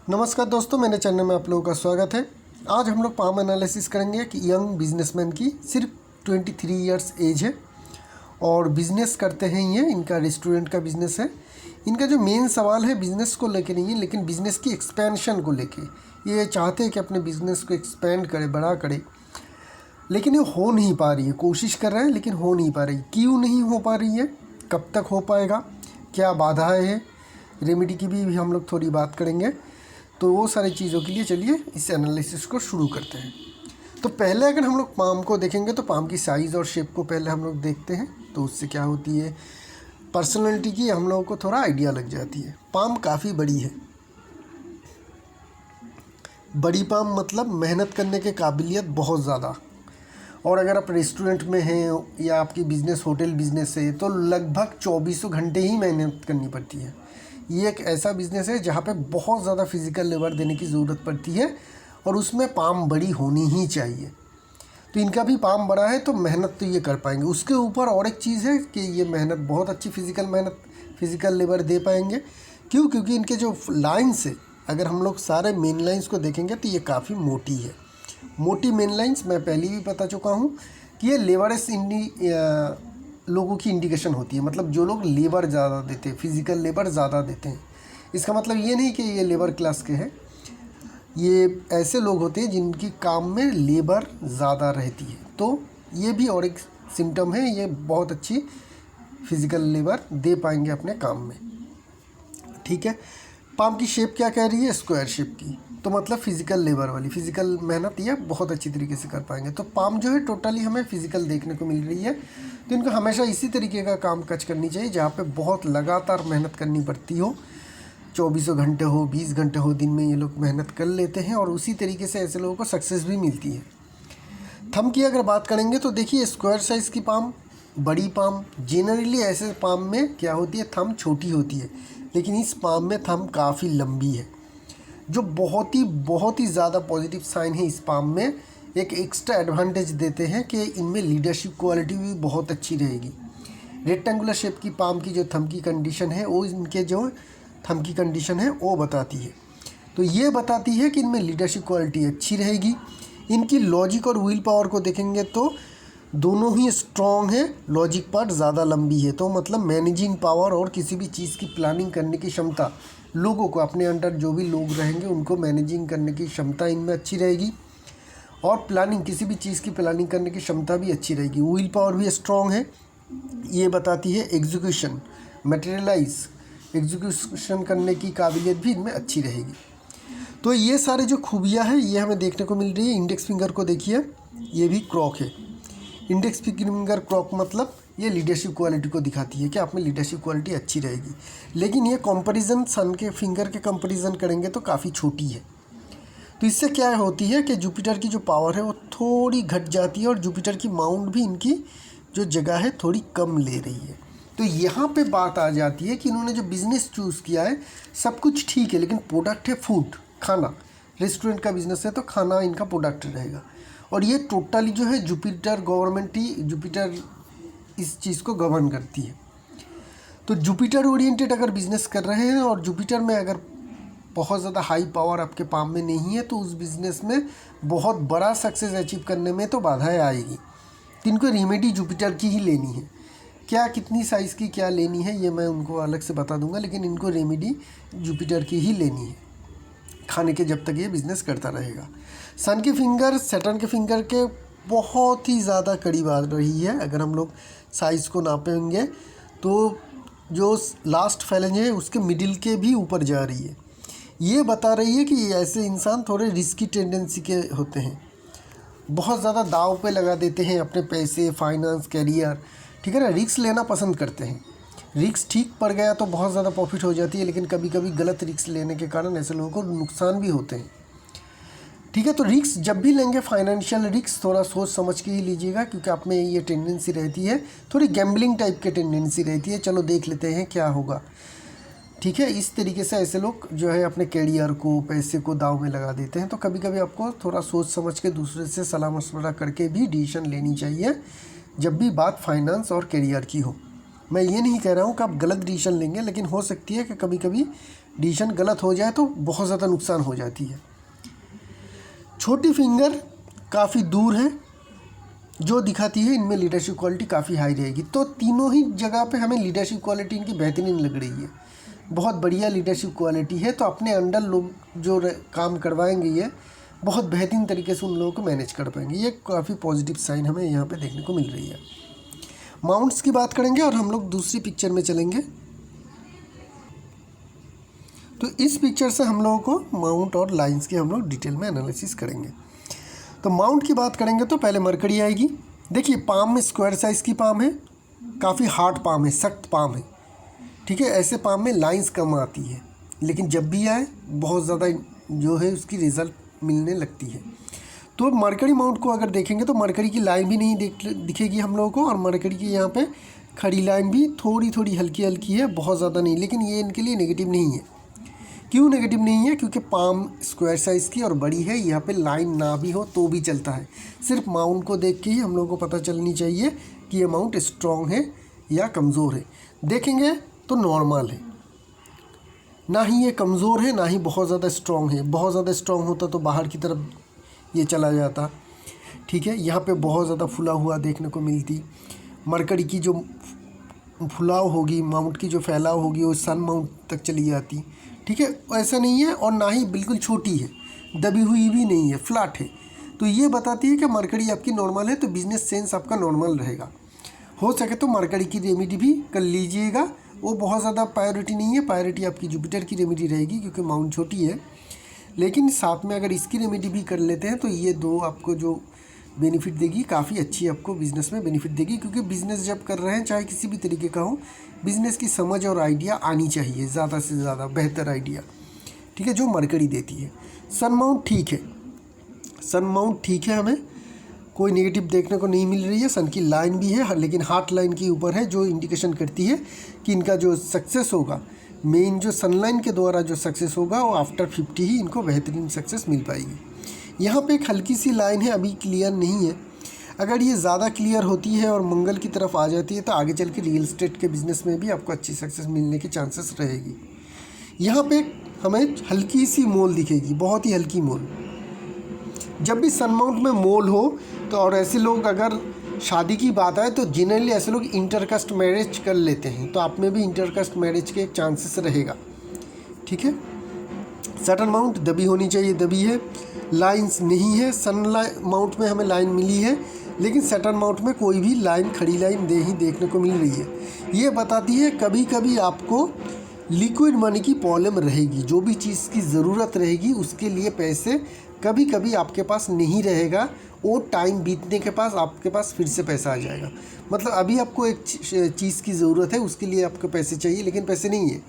नमस्कार दोस्तों, मेरे चैनल में आप लोगों का स्वागत है। आज हम लोग पाम एनालिसिस करेंगे कि यंग बिजनेसमैन की सिर्फ 23 इयर्स एज है और बिज़नेस करते हैं। ये इनका रेस्टोरेंट का बिज़नेस है। इनका जो मेन सवाल है बिज़नेस को लेकर नहीं है, लेकिन बिज़नेस की एक्सपेंशन को लेके। ये चाहते हैं कि अपने बिज़नेस को एक्सपेंड करे, बड़ा करे, लेकिन ये हो नहीं पा रही है। कोशिश कर रहे हैं लेकिन हो नहीं पा रही। क्यों नहीं हो पा रही है, कब तक हो पाएगा, क्या बाधाएँ हैं, रेमेडी की भी हम लोग थोड़ी बात करेंगे। तो वो सारी चीज़ों के लिए चलिए इस एनालिसिस को शुरू करते हैं। तो पहले अगर हम लोग पाम को देखेंगे तो पाम की साइज़ और शेप को पहले हम लोग देखते हैं। तो उससे क्या होती है, पर्सनैलिटी की हम लोगों को थोड़ा आइडिया लग जाती है। पाम काफ़ी बड़ी है। बड़ी पाम मतलब मेहनत करने के काबिलियत बहुत ज़्यादा। और अगर आप रेस्टोरेंट में हैं या आपकी बिज़नेस होटल बिज़नेस है तो लगभग 24 घंटे ही मेहनत करनी पड़ती है। ये एक ऐसा बिज़नेस है जहाँ पे बहुत ज़्यादा फिज़िकल लेबर देने की ज़रूरत पड़ती है और उसमें पाम बड़ी होनी ही चाहिए। तो इनका भी पाम बड़ा है तो मेहनत तो ये कर पाएंगे। उसके ऊपर और एक चीज़ है कि ये मेहनत बहुत अच्छी फिज़िकल लेबर दे पाएंगे। क्यों? क्योंकि इनके जो लाइन्स है, अगर हम लोग सारे मेन लाइन्स को देखेंगे तो ये काफ़ी मोटी है। मोटी मेन लाइन्स मैं पहले भी बता चुका हूँ कि ये लेबरस लोगों की इंडिकेशन होती है। मतलब जो लोग लेबर ज़्यादा देते हैं, फिज़िकल लेबर ज़्यादा देते हैं। इसका मतलब ये नहीं कि ये लेबर क्लास के हैं। ये ऐसे लोग होते हैं जिनकी काम में लेबर ज़्यादा रहती है। तो ये भी और एक सिम्टम है, ये बहुत अच्छी फिज़िकल लेबर दे पाएंगे अपने काम में। ठीक है। पाम की शेप क्या कह रही है, स्क्वायर शेप की। तो मतलब फिज़िकल लेबर वाली, फिज़िकल मेहनत ये बहुत अच्छी तरीके से कर पाएंगे। तो पाम जो है टोटली हमें फिज़िकल देखने को मिल रही है। तो इनको हमेशा इसी तरीके का काम काज करनी चाहिए जहाँ पे बहुत लगातार मेहनत करनी पड़ती हो। 24 घंटे हो, 20 घंटे हो, दिन में ये लोग मेहनत कर लेते हैं और उसी तरीके से ऐसे लोगों को सक्सेस भी मिलती है। थम की अगर बात करेंगे तो देखिए, स्क्वायर साइज़ की पाम, बड़ी पाम, जनरली ऐसे पाम में क्या होती है, थम छोटी होती है, लेकिन इस पाम में थम काफ़ी लंबी है, जो बहुत ही ज़्यादा पॉजिटिव साइन है। इस पाम में एक एक्स्ट्रा एडवांटेज देते हैं कि इनमें लीडरशिप क्वालिटी भी बहुत अच्छी रहेगी। रेक्टेंगुलर शेप की पाम की जो थम की कंडीशन है वो इनके जो थम की कंडीशन है वो बताती है। तो ये बताती है कि इनमें लीडरशिप क्वालिटी अच्छी रहेगी। इनकी लॉजिक और विल पावर को देखेंगे तो दोनों ही स्ट्रॉन्ग है। लॉजिक पार्ट ज़्यादा लंबी है, तो मतलब मैनेजिंग पावर और किसी भी चीज़ की प्लानिंग करने की क्षमता, लोगों को अपने अंडर जो भी लोग रहेंगे उनको मैनेजिंग करने की क्षमता इनमें अच्छी रहेगी। और प्लानिंग, किसी भी चीज़ की प्लानिंग करने की क्षमता भी अच्छी रहेगी। विल पावर भी स्ट्रॉन्ग है। ये बताती है एग्जीक्यूशन, एग्जीक्यूशन करने की काबिलियत भी इनमें अच्छी रहेगी। तो ये सारे जो खूबियाँ हैं ये हमें देखने को मिल रही है। इंडेक्स फिंगर को देखिए, ये भी क्रॉक है। इंडेक्स फिंगर क्रॉक मतलब ये लीडरशिप क्वालिटी को दिखाती है कि आप में लीडरशिप क्वालिटी अच्छी रहेगी। लेकिन ये कंपैरिजन सन के फिंगर के कंपैरिजन करेंगे तो काफ़ी छोटी है। तो इससे क्या होती है कि जुपिटर की जो पावर है वो थोड़ी घट जाती है और जुपिटर की माउंट भी इनकी जो जगह है थोड़ी कम ले रही है। तो यहाँ पे बात आ जाती है कि इन्होंने जो बिज़नेस चूज़ किया है सब कुछ ठीक है, लेकिन प्रोडक्ट है फूड, खाना। रेस्टोरेंट का बिज़नेस है तो खाना इनका प्रोडक्ट रहेगा। और ये टोटली जो है जुपिटर इस चीज़ को गवर्न करती है। तो जुपिटर ओरिएंटेड अगर बिज़नेस कर रहे हैं और जुपिटर में अगर बहुत ज़्यादा हाई पावर आपके पाम में नहीं है तो उस बिज़नेस में बहुत बड़ा सक्सेस अचीव करने में तो बाधाएं आएगी। तो इनको रेमेडी जुपिटर की ही लेनी है। क्या, कितनी साइज़ की क्या लेनी है ये मैं उनको अलग से बता दूंगा, लेकिन इनको रेमेडी जुपिटर की ही लेनी है खाने के, जब तक ये बिज़नेस करता रहेगा। सन के फिंगर सैटर्न के फिंगर के बहुत ही ज़्यादा करीब आ रही है। अगर हम लोग साइज़ को नापेंगे तो जो लास्ट फैलेंज है उसके मिडिल के भी ऊपर जा रही है। ये बता रही है कि ऐसे इंसान थोड़े रिस्की टेंडेंसी के होते हैं, बहुत ज़्यादा दाव पे लगा देते हैं अपने पैसे, फाइनेंस, करियर, ठीक है ना। रिस्क लेना पसंद करते हैं। रिस्क ठीक पड़ गया तो बहुत ज़्यादा प्रॉफिट हो जाती है, लेकिन कभी कभी गलत रिस्क लेने के कारण ऐसे लोगों को नुकसान भी होते हैं। ठीक है। तो रिस्क जब भी लेंगे, फाइनेंशियल रिस्क थोड़ा सोच समझ के ही लीजिएगा, क्योंकि आप में ये टेंडेंसी रहती है, थोड़ी गैम्बलिंग टाइप की टेंडेंसी रहती है। चलो देख लेते हैं क्या होगा, ठीक है। इस तरीके से ऐसे लोग जो है अपने करियर को, पैसे को दाव में लगा देते हैं। तो कभी कभी आपको थोड़ा सोच समझ के दूसरे से सलाह मशवरा करके भी डिसीजन लेनी चाहिए जब भी बात फाइनेंस और करियर की हो। मैं ये नहीं कह रहा हूँ कि आप गलत डिसीजन लेंगे, लेकिन हो सकती है कि कभी कभी डिसीजन गलत हो जाए तो बहुत ज़्यादा नुकसान हो जाती है। छोटी फिंगर काफ़ी दूर है, जो दिखाती है इनमें लीडरशिप क्वालिटी काफ़ी हाई रहेगी। तो तीनों ही जगह पे हमें लीडरशिप क्वालिटी इनकी बेहतरीन लग रही है, बहुत बढ़िया लीडरशिप क्वालिटी है। तो अपने अंडर लोग जो काम करवाएंगे ये बहुत बेहतरीन तरीके से उन लोगों को मैनेज कर पाएंगे। ये काफ़ी पॉजिटिव साइन हमें यहाँ पे देखने को मिल रही है। माउंट्स की बात करेंगे और हम लोग दूसरी पिक्चर में चलेंगे। तो इस पिक्चर से हम लोगों को माउंट और लाइंस की हम लोग डिटेल में एनालिसिस करेंगे। तो माउंट की बात करेंगे तो पहले मरकड़ी आएगी। देखिए पाम में स्क्वायर साइज़ की पाम है, काफ़ी हार्ड पाम है, सख्त पाम है, ठीक है। ऐसे पाम में लाइंस कम आती है, लेकिन जब भी आए बहुत ज़्यादा जो है उसकी रिज़ल्ट मिलने लगती है। तो मरकड़ी माउंट को अगर देखेंगे तो मरकड़ी की लाइन भी नहीं दिखेगी हम लोगों को, और मरकड़ी की यहाँ पे खड़ी लाइन भी थोड़ी थोड़ी हल्की हल्की है, बहुत ज़्यादा नहीं। लेकिन ये इनके लिए नेगेटिव नहीं है। क्यों नेगेटिव नहीं है? क्योंकि पाम स्क्वायर साइज़ की और बड़ी है, यहाँ पे लाइन ना भी हो तो भी चलता है। सिर्फ माउंट को देख के ही हम लोगों को पता चलनी चाहिए कि ये माउंट स्ट्रॉन्ग है या कमज़ोर है। देखेंगे तो नॉर्मल है, ना ही ये कमज़ोर है ना ही बहुत ज़्यादा स्ट्रॉन्ग है। बहुत ज़्यादा स्ट्रॉन्ग होता तो बाहर की तरफ ये चला जाता, ठीक है। यहाँ पे बहुत ज़्यादा फुला हुआ देखने को मिलती। मरकड़ी की जो फुलाव होगी, माउंट की जो फैलाव होगी वो सन माउंट तक चली जाती, ठीक है। ऐसा नहीं है, और ना ही बिल्कुल छोटी है, दबी हुई भी नहीं है, फ्लैट है। तो ये बताती है कि मरकड़ी आपकी नॉर्मल है, तो बिजनेस सेंस आपका नॉर्मल रहेगा। हो सके तो मरकड़ी की रेमेडी भी कर लीजिएगा, वो बहुत ज़्यादा प्रायोरिटी नहीं है। प्रायोरिटी आपकी जुपिटर की रेमेडी रहेगी, क्योंकि माउंट छोटी है। लेकिन साथ में अगर इसकी रेमेडी भी कर लेते हैं तो ये दो आपको जो बेनिफिट देगी, काफ़ी अच्छी आपको बिज़नेस में बेनिफिट देगी। क्योंकि बिज़नेस जब कर रहे हैं, चाहे किसी भी तरीके का हो, बिज़नेस की समझ और आइडिया आनी चाहिए, ज़्यादा से ज़्यादा बेहतर आइडिया, ठीक है, जो मरकड़ी देती है। सन माउंट ठीक है, सन माउंट ठीक है, हमें कोई नेगेटिव देखने को नहीं मिल रही है। सन की लाइन भी है, लेकिन हार्ट लाइन के ऊपर है, जो इंडिकेशन करती है कि इनका जो सक्सेस होगा, मेन जो सनलाइन के द्वारा जो सक्सेस होगा वो आफ्टर 50 ही इनको बेहतरीन सक्सेस मिल पाएगी। यहाँ पे एक हल्की सी लाइन है, अभी क्लियर नहीं है। अगर ये ज़्यादा क्लियर होती है और मंगल की तरफ आ जाती है तो आगे चल के रियल एस्टेट के बिज़नेस में भी आपको अच्छी सक्सेस मिलने की चांसेस रहेगी। यहाँ पे हमें हल्की सी मोल दिखेगी, बहुत ही हल्की मोल। जब भी सन माउंट में मोल हो तो, और ऐसे लोग अगर शादी की बात आए तो जनरली ऐसे लोग इंटरकास्ट मैरिज कर लेते हैं, तो आप में भी इंटरकास्ट मैरिज के चांसेस रहेगा, ठीक है। सटन माउंट दबी होनी चाहिए, दबी है। लाइंस नहीं है, सन माउंट में हमें लाइन मिली है, लेकिन सटन माउंट में कोई भी लाइन, खड़ी लाइन नहीं देखने को मिल रही है। ये बताती है कभी कभी आपको लिक्विड मनी की प्रॉब्लम रहेगी। जो भी चीज़ की ज़रूरत रहेगी उसके लिए पैसे कभी कभी आपके पास नहीं रहेगा, वो टाइम बीतने के पास आपके पास फिर से पैसा आ जाएगा। मतलब अभी आपको एक चीज़ की ज़रूरत है, उसके लिए आपको पैसे चाहिए, लेकिन पैसे नहीं है।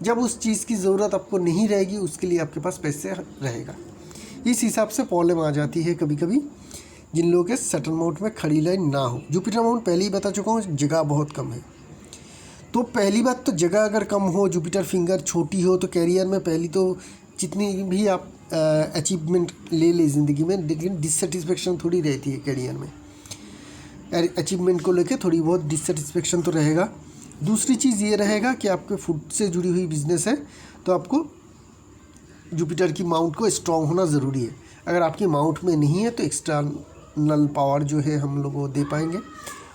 जब उस चीज़ की ज़रूरत आपको नहीं रहेगी, उसके लिए आपके पास पैसे रहेगा। इस हिसाब से प्रॉब्लम आ जाती है कभी कभी जिन लोगों के सटन माउंट में खड़ी लाइन ना हो। जुपिटर माउंट पहले ही बता चुका हूँ, जगह बहुत कम है। तो पहली बात तो जगह अगर कम हो, जुपिटर फिंगर छोटी हो, तो कैरियर में पहली तो जितनी भी आप अचीवमेंट ले ज़िंदगी में, लेकिन डिससेटिस्फेक्शन थोड़ी रहती है कैरियर में। अचीवमेंट को लेकर थोड़ी बहुत डिससेटिस्फेक्शन तो रहेगा। दूसरी चीज़ ये रहेगा कि आपके फूड से जुड़ी हुई बिजनेस है, तो आपको जुपिटर की माउंट को स्ट्रॉन्ग होना ज़रूरी है। अगर आपकी माउंट में नहीं है तो एक्सटर्नल पावर जो है हम लोग वो दे पाएंगे,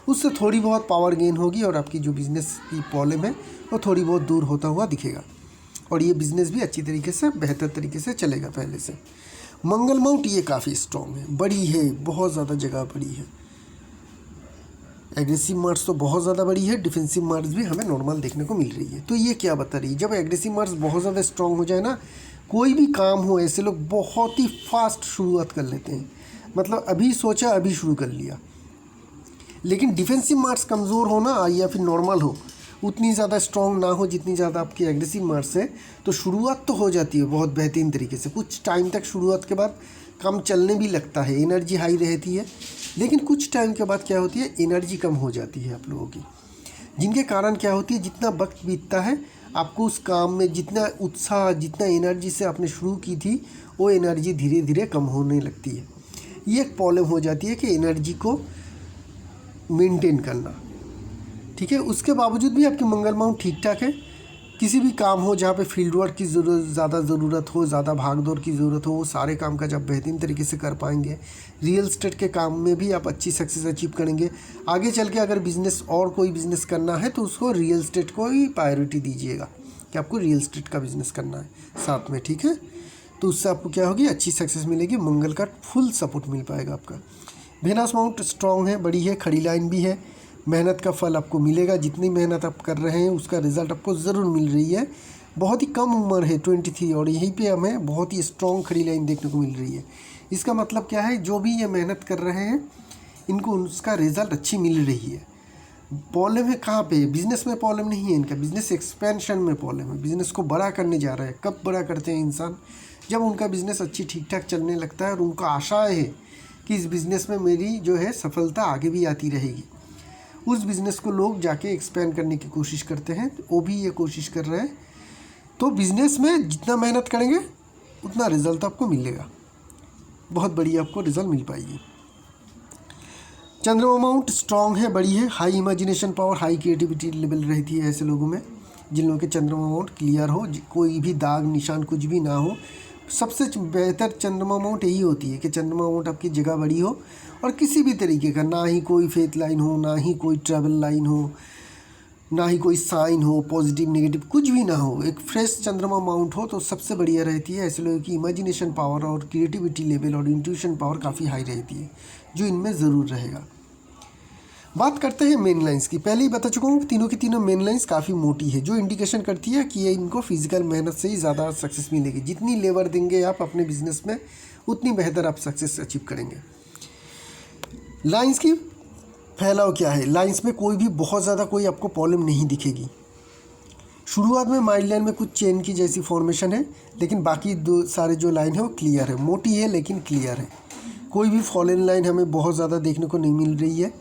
उससे थोड़ी बहुत पावर गेन होगी और आपकी जो बिज़नेस की प्रॉब्लम है वो थोड़ी बहुत दूर होता हुआ दिखेगा, और ये बिज़नेस भी अच्छी तरीके से, बेहतर तरीके से चलेगा पहले से। मंगल माउंट ये काफ़ी स्ट्रॉन्ग है, बड़ी है, बहुत ज़्यादा जगह बड़ी है। एग्रेसिव मार्स तो बहुत ज़्यादा बड़ी है, डिफेंसिव मार्स भी हमें नॉर्मल देखने को मिल रही है। तो ये क्या बता रही है, जब एग्रेसिव मार्स बहुत ज़्यादा स्ट्रॉन्ग हो जाए ना, कोई भी काम हो, ऐसे लोग बहुत ही फास्ट शुरुआत कर लेते हैं। मतलब अभी सोचा अभी शुरू कर लिया। लेकिन डिफेंसिव मार्स कमज़ोर हो ना, या फिर नॉर्मल हो, उतनी ज़्यादा स्ट्रॉन्ग ना हो जितनी ज़्यादा आपकी एग्रेसिव मार्स है, तो शुरुआत तो हो जाती है बहुत बेहतरीन तरीके से। कुछ टाइम तक शुरुआत के बाद कम चलने भी लगता है, एनर्जी हाई रहती है, लेकिन कुछ टाइम के बाद क्या होती है, एनर्जी कम हो जाती है आप लोगों की, जिनके कारण क्या होती है, जितना वक्त बीतता है आपको उस काम में जितना उत्साह, जितना एनर्जी से आपने शुरू की थी, वो एनर्जी धीरे धीरे कम होने लगती है। ये एक प्रॉब्लम हो जाती है कि एनर्जी को मेंटेन करना, ठीक है। उसके बावजूद भी आपकी मंगल माउंट ठीक ठाक है, किसी भी काम हो जहाँ पे फील्ड वर्क की ज़्यादा ज़रूरत हो, ज़्यादा भाग दौड़ की ज़रूरत हो, वो सारे काम का जब बेहतरीन तरीके से कर पाएंगे, रियल एस्टेट के काम में भी आप अच्छी सक्सेस अचीव करेंगे। आगे चल के अगर बिज़नेस और कोई बिज़नेस करना है तो उसको रियल एस्टेट को ही प्रायोरिटी दीजिएगा कि आपको रियल एस्टेट का बिज़नेस करना है साथ में, ठीक है। तो उससे आपको क्या होगी, अच्छी सक्सेस मिलेगी, मंगल का फुल सपोर्ट मिल पाएगा आपका। वेनस माउंट स्ट्रॉन्ग है, बड़ी है, खड़ी लाइन भी है, मेहनत का फल आपको मिलेगा। जितनी मेहनत आप कर रहे हैं उसका रिज़ल्ट आपको ज़रूर मिल रही है। बहुत ही कम उम्र है 23, और यहीं पे हमें बहुत ही स्ट्रॉन्ग खड़ी लाइन देखने को मिल रही है। इसका मतलब क्या है, जो भी ये मेहनत कर रहे हैं इनको उसका रिज़ल्ट अच्छी मिल रही है। प्रॉब्लम है कहाँ पे, बिज़नेस में प्रॉब्लम नहीं है इनका, बिज़नेस एक्सपेंशन में प्रॉब्लम है। बिज़नेस को बड़ा करने जा रहा है। कब बड़ा करते हैं इंसान, जब उनका बिज़नेस अच्छी ठीक ठाक चलने लगता है और उनको आशा है कि इस बिज़नेस में मेरी जो है सफलता आगे भी आती रहेगी। उस बिज़नेस को लोग जाके एक्सपेंड करने की कोशिश करते हैं, वो भी ये कोशिश कर रहे हैं। तो बिज़नेस में जितना मेहनत करेंगे उतना रिज़ल्ट आपको मिलेगा, बहुत बढ़िया आपको रिज़ल्ट मिल पाएगी। चंद्रमा माउंट स्ट्रॉन्ग है, बड़ी है, high imagination power, high creativity level रहती है ऐसे लोगों में जिन लोगों के चंद्रमा माउंट क्लियर हो, कोई भी दाग निशान कुछ भी ना हो। सबसे बेहतर चंद्रमा माउंट यही होती है कि चंद्रमा माउंट आपकी जगह बड़ी हो और किसी भी तरीके का ना ही कोई फेथ लाइन हो, ना ही कोई ट्रैवल लाइन हो, ना ही कोई साइन हो, पॉजिटिव नेगेटिव कुछ भी ना हो, एक फ्रेश चंद्रमा माउंट हो तो सबसे बढ़िया रहती है। ऐसे लोगों की इमेजिनेशन पावर और क्रिएटिविटी लेवल और इंट्यूशन पावर काफ़ी हाई रहती है, जो इनमें ज़रूर रहेगा। बात करते हैं मेन लाइंस की। पहले ही बता चुका हूँ तीनों की तीनों मेन लाइंस काफ़ी मोटी है, जो इंडिकेशन करती है कि ये इनको फिजिकल मेहनत से ही ज़्यादा सक्सेस मिलेगी। जितनी लेबर देंगे आप अपने बिजनेस में उतनी बेहतर आप सक्सेस अचीव करेंगे। लाइंस की फैलाव क्या है, लाइंस में कोई भी बहुत ज़्यादा कोई आपको प्रॉब्लम नहीं दिखेगी। शुरुआत में माइड लाइन में कुछ चेन की जैसी फॉर्मेशन है, लेकिन बाकी दो सारे जो लाइन है वो क्लियर है, मोटी है लेकिन क्लियर है। कोई भी फॉलन लाइन हमें बहुत ज़्यादा देखने को नहीं मिल रही है,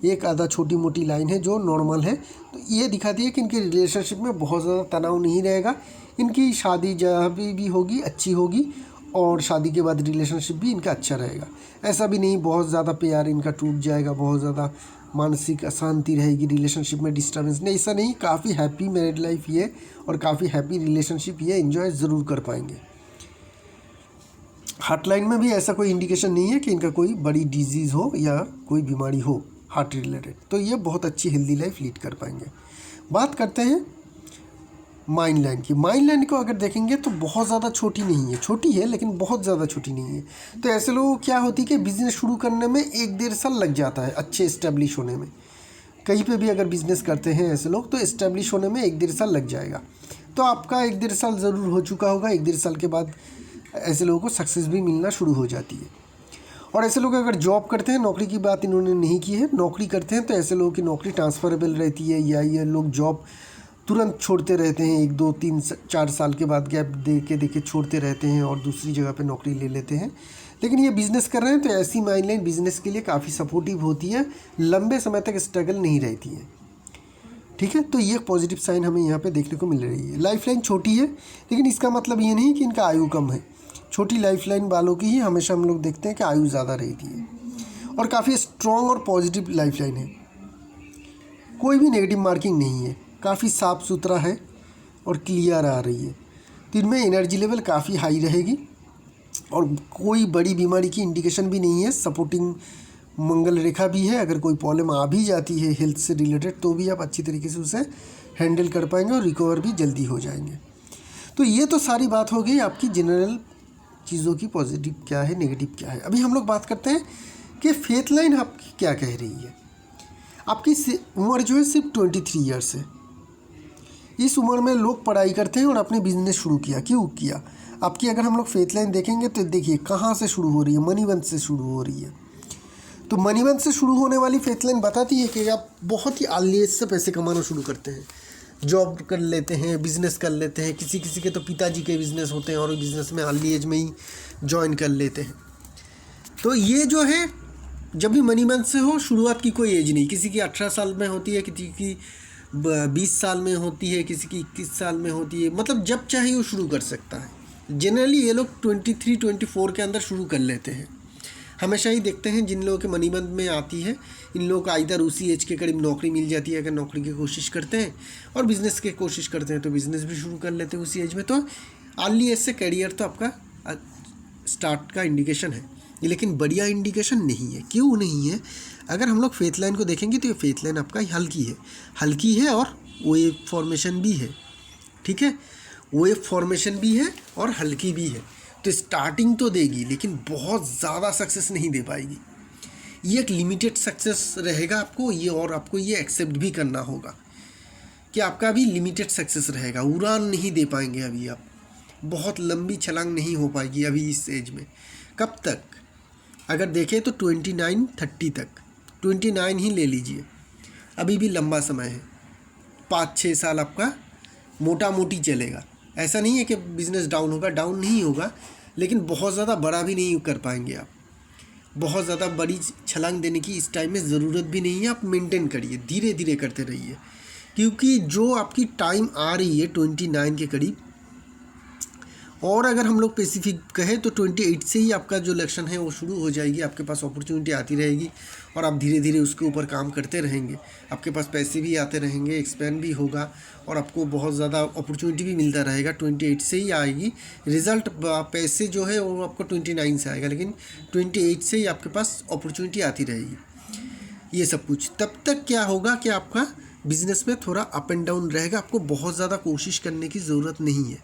एक आधा छोटी मोटी लाइन है जो नॉर्मल है। तो ये दिखाती है कि इनके रिलेशनशिप में बहुत ज़्यादा तनाव नहीं रहेगा। इनकी शादी जहाँ भी होगी अच्छी होगी और शादी के बाद रिलेशनशिप भी इनका अच्छा रहेगा। ऐसा भी नहीं बहुत ज़्यादा प्यार इनका टूट जाएगा, बहुत ज़्यादा मानसिक अशांति रहेगी, रिलेशनशिप में डिस्टर्बेंस नहीं, ऐसा नहीं। काफ़ी हैप्पी मैरिड लाइफ ये और काफ़ी हैप्पी रिलेशनशिप ये एंजॉय ज़रूर कर पाएंगे। हार्ट लाइन में भी ऐसा कोई इंडिकेशन नहीं है कि इनका कोई बड़ी डिजीज़ हो या कोई बीमारी हो हार्ट रिलेटेड, तो ये बहुत अच्छी हेल्दी लाइफ लीड कर पाएंगे। बात करते हैं माइंड लाइन की। माइंड लाइन को अगर देखेंगे तो बहुत ज़्यादा छोटी नहीं है, छोटी है लेकिन बहुत ज़्यादा छोटी नहीं है। तो ऐसे लोग क्या होती है कि बिज़नेस शुरू करने में 1-1.5 साल लग जाता है अच्छे इस्टेब्लिश होने में। कहीं पे भी अगर बिज़नेस करते हैं ऐसे लोग तो इस्टेब्लिश होने में 1-1.5 साल लग जाएगा। तो आपका 1-1.5 साल ज़रूर हो चुका होगा। 1-1.5 साल के बाद ऐसे लोगों को सक्सेस भी मिलना शुरू हो जाती है। और ऐसे लोग अगर जॉब करते हैं, नौकरी की बात इन्होंने नहीं की है, नौकरी करते हैं तो ऐसे लोगों की नौकरी ट्रांसफरेबल रहती है, या ये लोग जॉब तुरंत छोड़ते रहते हैं, 1-2-3-4 साल के बाद गैप दे के छोड़ते रहते हैं और दूसरी जगह पे नौकरी ले लेते हैं। लेकिन ये बिज़नेस कर रहे हैं तो ऐसी माइंड लाइन बिज़नेस के लिए काफ़ी सपोर्टिव होती है, लंबे समय तक स्ट्रगल नहीं रहती है, ठीक है। तो ये पॉजिटिव साइन हमें यहाँ पे देखने को मिल रही है। लाइफ लाइन छोटी है लेकिन इसका मतलब ये नहीं कि इनका आयु कम है। छोटी लाइफ लाइन वालों की ही हमेशा हम लोग देखते हैं कि आयु ज़्यादा रहती है और काफ़ी स्ट्रॉन्ग और पॉजिटिव लाइफ लाइन है। कोई भी नेगेटिव मार्किंग नहीं है, काफ़ी साफ़ सुथरा है और क्लियर आ रही है। तो इनमें एनर्जी लेवल काफ़ी हाई रहेगी और कोई बड़ी बीमारी की इंडिकेशन भी नहीं है। सपोर्टिंग मंगल रेखा भी है। अगर कोई प्रॉब्लम आ भी जाती है हेल्थ से रिलेटेड तो भी आप अच्छी तरीके से उसे हैंडल कर पाएंगे और रिकवर भी जल्दी हो जाएंगे। तो ये तो सारी बात हो गई आपकी जनरल चीज़ों की, पॉजिटिव क्या है नेगेटिव क्या है। अभी हम लोग बात करते हैं कि फेथ लाइन आपकी क्या कह रही है। आपकी उम्र जो है सिर्फ 23 ईयर्स है। इस उम्र में लोग पढ़ाई करते हैं और अपने बिजनेस शुरू किया। क्यों किया? आपकी अगर हम लोग फेथ लाइन देखेंगे तो देखिए कहाँ से शुरू हो रही है, मनीवंत से शुरू हो रही है। तो मनीवंत से शुरू होने वाली फेथ लाइन बताती है कि आप बहुत ही अर्ली एज से पैसे कमाना शुरू करते हैं, जॉब कर लेते हैं, बिज़नेस कर लेते हैं। किसी किसी के तो पिताजी के बिज़नेस होते हैं और बिज़नेस में अर्ली एज में ही ज्वाइन कर लेते हैं। तो ये जो है जब भी मनी मंथ से हो, शुरुआत की कोई एज नहीं। किसी की 18 साल में होती है, किसी की 20 साल में होती है, किसी की 21 साल में होती है। मतलब जब चाहे वो शुरू कर सकता है। जनरली ये लोग 23-24 के अंदर शुरू कर लेते हैं। हमेशा ही देखते हैं जिन लोगों के मनीबंद में आती है, इन लोगों को इधर उसी एज के करीब नौकरी मिल जाती है। अगर नौकरी की कोशिश करते हैं और बिज़नेस की कोशिश करते हैं तो बिज़नेस भी शुरू कर लेते हैं उसी एज में। तो अर्ली एज से करियर तो आपका स्टार्ट का इंडिकेशन है, लेकिन बढ़िया इंडिकेशन नहीं है। क्यों नहीं है? अगर हम लोग फेथ लाइन को देखेंगे तो ये फेथ लाइन आपका हल्की है और वेव फॉर्मेशन भी है। ठीक है, वेव फॉर्मेशन भी है और हल्की भी है। तो स्टार्टिंग तो देगी लेकिन बहुत ज़्यादा सक्सेस नहीं दे पाएगी। ये एक लिमिटेड सक्सेस रहेगा आपको ये, और आपको ये एक्सेप्ट भी करना होगा कि आपका अभी लिमिटेड सक्सेस रहेगा। उड़ान नहीं दे पाएंगे अभी आप, बहुत लंबी छलांग नहीं हो पाएगी अभी इस एज में। कब तक? अगर देखें तो 29-30 तक, 29 ही ले लीजिए, अभी भी लंबा समय है। 5-6 साल आपका मोटा मोटी चलेगा। ऐसा नहीं है कि बिज़नेस डाउन होगा, डाउन नहीं होगा, लेकिन बहुत ज़्यादा बड़ा भी नहीं कर पाएंगे आप। बहुत ज़्यादा बड़ी छलांग देने की इस टाइम में ज़रूरत भी नहीं है। आप मेंटेन करिए, धीरे धीरे करते रहिए, क्योंकि जो आपकी टाइम आ रही है 29 के करीब, और अगर हम लोग स्पेसिफिक कहें तो 28 से ही आपका जो इलेक्शन है वो शुरू हो जाएगी। आपके पास अपॉर्चुनिटी आती रहेगी और आप धीरे धीरे उसके ऊपर काम करते रहेंगे। आपके पास पैसे भी आते रहेंगे, एक्सपेंड भी होगा और आपको बहुत ज़्यादा अपॉर्चुनिटी भी मिलता रहेगा। 28 से ही आएगी रिज़ल्ट। पैसे जो है वो आपको 29 से आएगा, लेकिन 28 से ही आपके पास अपॉर्चुनिटी आती रहेगी। ये सब कुछ तब तक क्या होगा कि आपका बिज़नेस में थोड़ा अप एंड डाउन रहेगा। आपको बहुत ज़्यादा कोशिश करने की ज़रूरत नहीं है,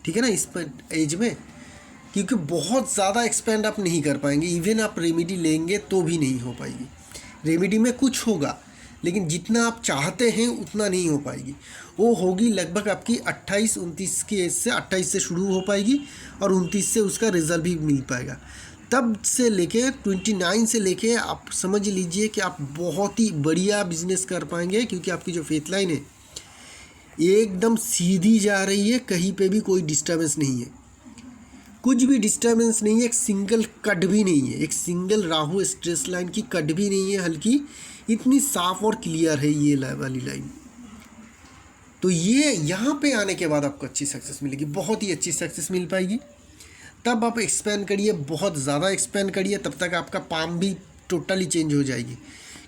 ठीक है ना, इस एज में, क्योंकि बहुत ज़्यादा एक्सपेंड आप नहीं कर पाएंगे। इवन आप रेमेडी लेंगे तो भी नहीं हो पाएगी। रेमेडी में कुछ होगा लेकिन जितना आप चाहते हैं उतना नहीं हो पाएगी। वो होगी लगभग आपकी 28-29 की एज से। 28 से शुरू हो पाएगी और 29 से उसका रिजल्ट भी मिल पाएगा। तब से लेके 29 से लेके आप समझ लीजिए कि आप बहुत ही बढ़िया बिजनेस कर पाएंगे, क्योंकि आपकी जो फेथ लाइन है एकदम सीधी जा रही है। कहीं पे भी कोई डिस्टर्बेंस नहीं है, कुछ भी डिस्टर्बेंस नहीं है। एक सिंगल कट भी नहीं है, एक सिंगल राहु स्ट्रेस लाइन की कट भी नहीं है हल्की। इतनी साफ और क्लियर है ये वाली लाइन। तो ये यहाँ पे आने के बाद आपको अच्छी सक्सेस मिलेगी, बहुत ही अच्छी सक्सेस मिल पाएगी। तब आप एक्सपेंड करिए, बहुत ज़्यादा एक्सपेंड करिए, तब तक आपका पाम भी टोटली चेंज हो जाएगी।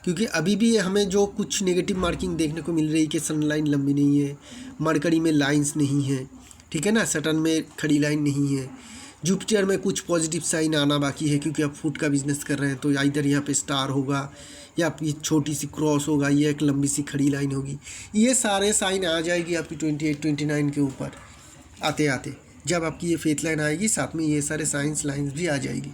क्योंकि अभी भी हमें जो कुछ नेगेटिव मार्किंग देखने को मिल रही है कि सन लाइन लंबी नहीं है, मरकरी में लाइंस नहीं है, ठीक है ना, सटर्न में खड़ी लाइन नहीं है, जुपिटर में कुछ पॉजिटिव साइन आना बाकी है, क्योंकि आप फूड का बिजनेस कर रहे हैं। तो इधर यहाँ पे स्टार होगा या आपकी छोटी सी क्रॉस होगा, ये एक लंबी सी खड़ी लाइन होगी। ये सारे साइन आ जाएगी आपकी 28-29 के ऊपर आते आते। जब आपकी ये फेथ लाइन आएगी साथ में ये सारे साइंस लाइन्स भी आ जाएगी,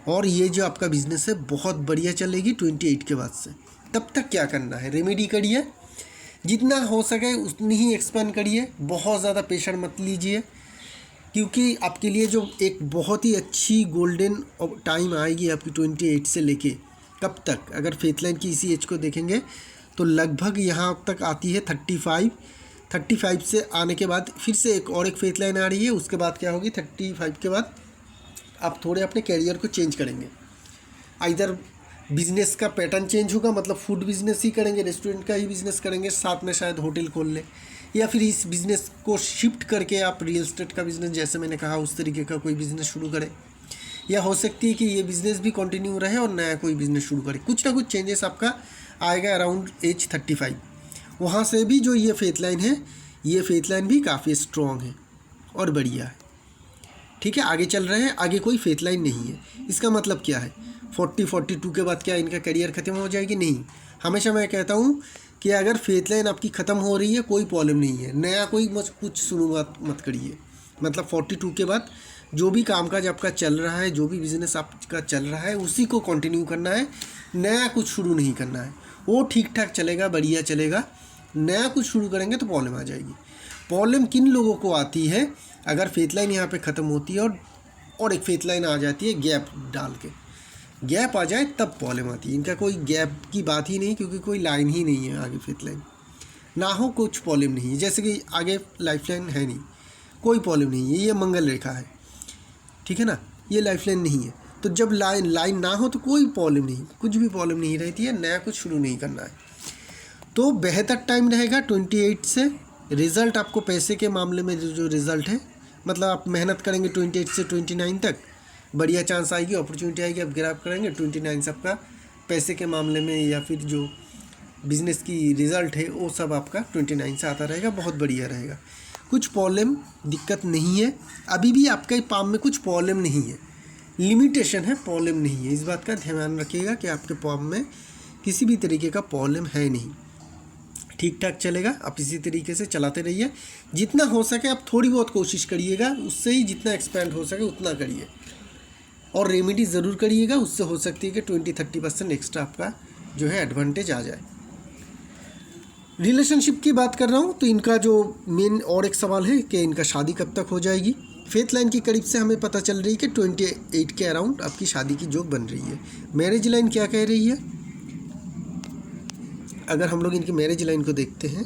और ये जो आपका बिज़नेस है बहुत बढ़िया चलेगी 28 के बाद से। तब तक क्या करना है, रेमेडी करिए, जितना हो सके उतनी ही एक्सपेंड करिए, बहुत ज़्यादा प्रेशर मत लीजिए, क्योंकि आपके लिए जो एक बहुत ही अच्छी गोल्डन टाइम आएगी आपकी 28 से लेके कब तक। अगर फेथ लाइन की इसी एज को देखेंगे तो लगभग यहाँ तक आती है 35 से आने के बाद फिर से एक फेथ लाइन आ रही है। उसके बाद क्या होगी, 35 के बाद आप थोड़े अपने कैरियर को चेंज करेंगे। इधर बिजनेस का पैटर्न चेंज होगा, मतलब फूड बिजनेस ही करेंगे, रेस्टोरेंट का ही बिजनेस करेंगे, साथ में शायद होटल खोल लें, या फिर इस बिज़नेस को शिफ्ट करके आप रियल एस्टेट का बिज़नेस, जैसे मैंने कहा उस तरीके का कोई बिज़नेस शुरू करें। या हो सकती है कि ये बिज़नेस भी कंटिन्यू रहे और नया कोई बिज़नेस शुरू करें। कुछ ना कुछ चेंजेस आपका आएगा अराउंड एज 35। वहाँ से भी जो ये फेथ लाइन है, ये फेथ लाइन भी काफ़ी स्ट्रॉन्ग है और बढ़िया है, ठीक है। आगे चल रहे हैं, आगे कोई फेथ लाइन नहीं है। इसका मतलब क्या है, 40-42 के बाद क्या इनका करियर ख़त्म हो जाएगी? नहीं। हमेशा मैं कहता हूँ कि अगर फेथ लाइन आपकी ख़त्म हो रही है कोई प्रॉब्लम नहीं है, नया कोई कुछ शुरुआत मत करिए। मतलब 42 के बाद जो भी कामकाज आपका चल रहा है, जो भी बिज़नेस आपका चल रहा है, उसी को कंटिन्यू करना है, नया कुछ शुरू नहीं करना है। वो ठीक ठाक चलेगा, बढ़िया चलेगा। नया कुछ शुरू करेंगे तो प्रॉब्लम आ जाएगी। प्रॉब्लम किन लोगों को आती है, अगर फेथ लाइन यहाँ पे ख़त्म होती है और एक फेथ लाइन आ जाती है, गैप डाल के गैप आ जाए तब प्रॉब्लम आती है। इनका कोई गैप की बात ही नहीं, क्योंकि कोई लाइन ही नहीं है आगे, फेथ लाइन ना हो कुछ प्रॉब्लम नहीं है। जैसे कि आगे लाइफ लाइन है नहीं, कोई प्रॉब्लम नहीं है, ये मंगल रेखा है, ठीक है ना, ये लाइफ लाइन नहीं है। तो जब लाइन ना हो तो कोई प्रॉब्लम नहीं, कुछ भी प्रॉब्लम नहीं रहती है, नया कुछ शुरू नहीं करना है। तो बेहतर टाइम रहेगा 28 से। रिज़ल्ट आपको पैसे के मामले में जो रिज़ल्ट है, मतलब आप मेहनत करेंगे 28 से 29 तक, बढ़िया चांस आएगी, अपॉर्चुनिटी आएगी, आप ग्रैब करेंगे। 29 आपका पैसे के मामले में या फिर जो बिजनेस की रिज़ल्ट है वो सब आपका 29 से आता रहेगा, बहुत बढ़िया रहेगा। कुछ प्रॉब्लम दिक्कत नहीं है, अभी भी आपका पाम में कुछ प्रॉब्लम नहीं है, लिमिटेशन है, प्रॉब्लम नहीं है। इस बात का ध्यान रखिएगा कि आपके पाम में किसी भी तरीके का प्रॉब्लम है नहीं, ठीक ठाक चलेगा। आप इसी तरीके से चलाते रहिए, जितना हो सके आप थोड़ी बहुत कोशिश करिएगा, उससे ही जितना एक्सपेंड हो सके उतना करिए, और रेमेडी ज़रूर करिएगा, उससे हो सकती है कि 20-30% एक्स्ट्रा आपका जो है एडवांटेज आ जाए। रिलेशनशिप की बात कर रहा हूँ तो इनका जो मेन और एक सवाल है कि इनका शादी कब तक हो जाएगी। फेथ लाइन की करीब से हमें पता चल रही है कि 28 के अराउंड आपकी शादी की जोग बन रही है। मैरिज लाइन क्या कह रही है, अगर हम लोग इनकी मैरिज लाइन को देखते हैं